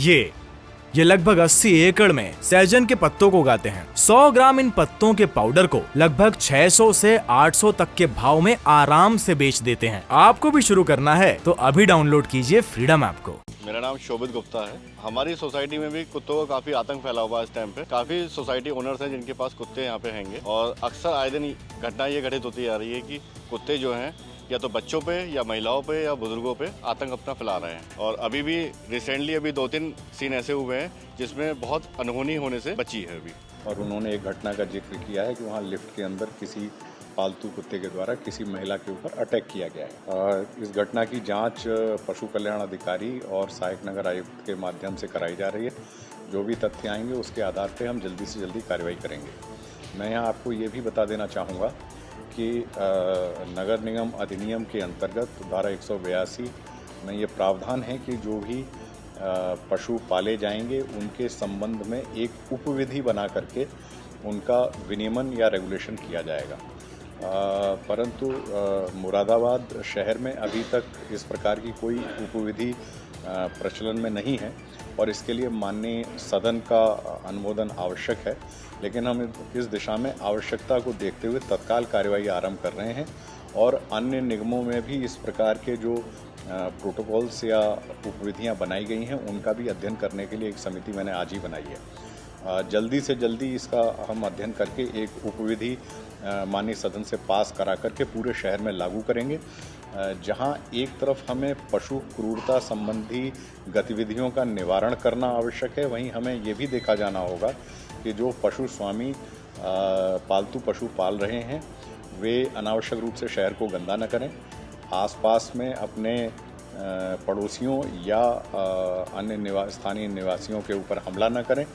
ये लगभग 80 एकड़ में सहजन के पत्तों को उगाते हैं। 100 ग्राम इन पत्तों के पाउडर को लगभग 600 से 800 तक के भाव में आराम से बेच देते हैं। आपको भी शुरू करना है तो अभी डाउनलोड कीजिए फ्रीडम ऐप को। मेरा नाम शोभित गुप्ता है। हमारी सोसाइटी में भी कुत्तों का काफ़ी आतंक फैला हुआ है इस टाइम पे। काफ़ी सोसाइटी ओनर्स हैं जिनके पास कुत्ते यहाँ पे हैंगे और अक्सर आए दिन घटना ये घटित होती आ रही है कि कुत्ते जो हैं या तो बच्चों पे या महिलाओं पे या बुजुर्गों पे आतंक अपना फैला रहे हैं। और अभी भी रिसेंटली 2-3 सीन ऐसे हुए हैं जिसमें बहुत अनहोनी होने से बची है अभी। और उन्होंने एक घटना का जिक्र किया है कि वहाँ लिफ्ट के अंदर किसी पालतू कुत्ते के द्वारा किसी महिला के ऊपर अटैक किया गया है। और इस घटना की जांच पशु कल्याण अधिकारी और सहायक नगर आयुक्त के माध्यम से कराई जा रही है। जो भी तथ्य आएंगे उसके आधार पर हम जल्दी से जल्दी कार्रवाई करेंगे। मैं यहाँ आपको ये भी बता देना चाहूँगा कि नगर निगम अधिनियम के अंतर्गत धारा 182 में ये प्रावधान है कि जो भी पशु पाले जाएंगे उनके संबंध में एक उपविधि बना करके उनका विनियमन या रेगुलेशन किया जाएगा। परंतु मुरादाबाद शहर में अभी तक इस प्रकार की कोई उपविधि प्रचलन में नहीं है और इसके लिए माननीय सदन का अनुमोदन आवश्यक है। लेकिन हम इस दिशा में आवश्यकता को देखते हुए तत्काल कार्यवाही आरंभ कर रहे हैं और अन्य निगमों में भी इस प्रकार के जो प्रोटोकॉल्स या उपविधियां बनाई गई हैं उनका भी अध्ययन करने के लिए एक समिति मैंने आज ही बनाई है। जल्दी से जल्दी इसका हम अध्ययन करके एक उपविधि माननीय सदन से पास करा करके पूरे शहर में लागू करेंगे। जहां एक तरफ हमें पशु क्रूरता संबंधी गतिविधियों का निवारण करना आवश्यक है, वहीं हमें ये भी देखा जाना होगा कि जो पशु स्वामी पालतू पशु पाल रहे हैं वे अनावश्यक रूप से शहर को गंदा न करें, आसपास में अपने पड़ोसियों या अन्य स्थानीय निवासियों के ऊपर हमला न करें।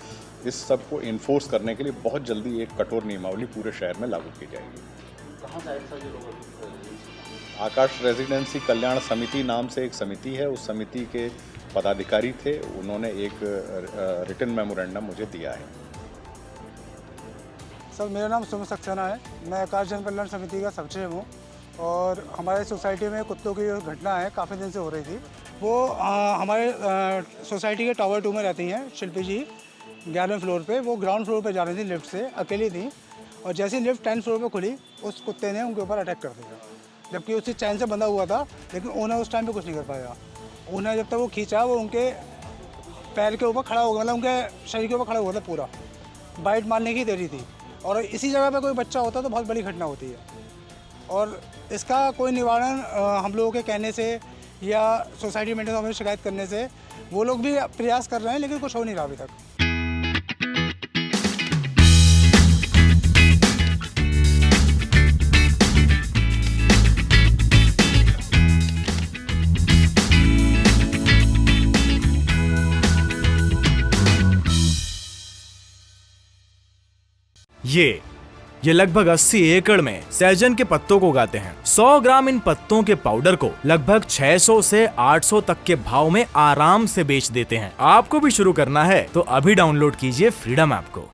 इस सब को इन्फोर्स करने के लिए बहुत जल्दी एक कठोर नियमावली पूरे शहर में लागू की जाएगी। कहाँ से आए ये लोग? आकाश रेजिडेंसी कल्याण समिति नाम से एक समिति है, उस समिति के पदाधिकारी थे, उन्होंने एक रिटन मेमोरेंडम मुझे दिया है। सर, मेरा नाम सुमित सक्सेना है। मैं आकाश जन कल्याण समिति का सचिव हूँ और हमारे सोसाइटी में कुत्तों की जो घटना है काफ़ी दिन से हो रही थी। वो हमारे सोसाइटी के टावर 2 में रहती हैं शिल्पी जी, 11वें फ्लोर पे। वो ग्राउंड फ्लोर पे जा रही थी लिफ्ट से, अकेली थी और जैसे ही लिफ्ट 10th फ्लोर पे खुली उस कुत्ते ने उनके ऊपर अटैक कर दिया, जबकि उससे चैन से बंधा हुआ था। लेकिन ओनर उस टाइम पे कुछ नहीं कर पाया। ओनर जब तक वो खींचा वो उनके पैर के ऊपर खड़ा हो गया, मतलब उनके शरीर के ऊपर खड़ा हुआ था, पूरा बाइट मारने की देरी थी। और इसी जगह पे कोई बच्चा होता तो बहुत बड़ी घटना होती है। और इसका कोई निवारण हम लोगों के कहने से या सोसाइटी मेंटेनेंस ऑफिस में शिकायत करने से वो लोग भी प्रयास कर रहे हैं, लेकिन कुछ हो नहीं रहा अभी तक। ये लगभग 80 एकड़ में सहजन के पत्तों को उगाते हैं। 100 ग्राम इन पत्तों के पाउडर को लगभग 600 से 800 तक के भाव में आराम से बेच देते हैं। आपको भी शुरू करना है तो अभी डाउनलोड कीजिए फ्रीडम ऐप को।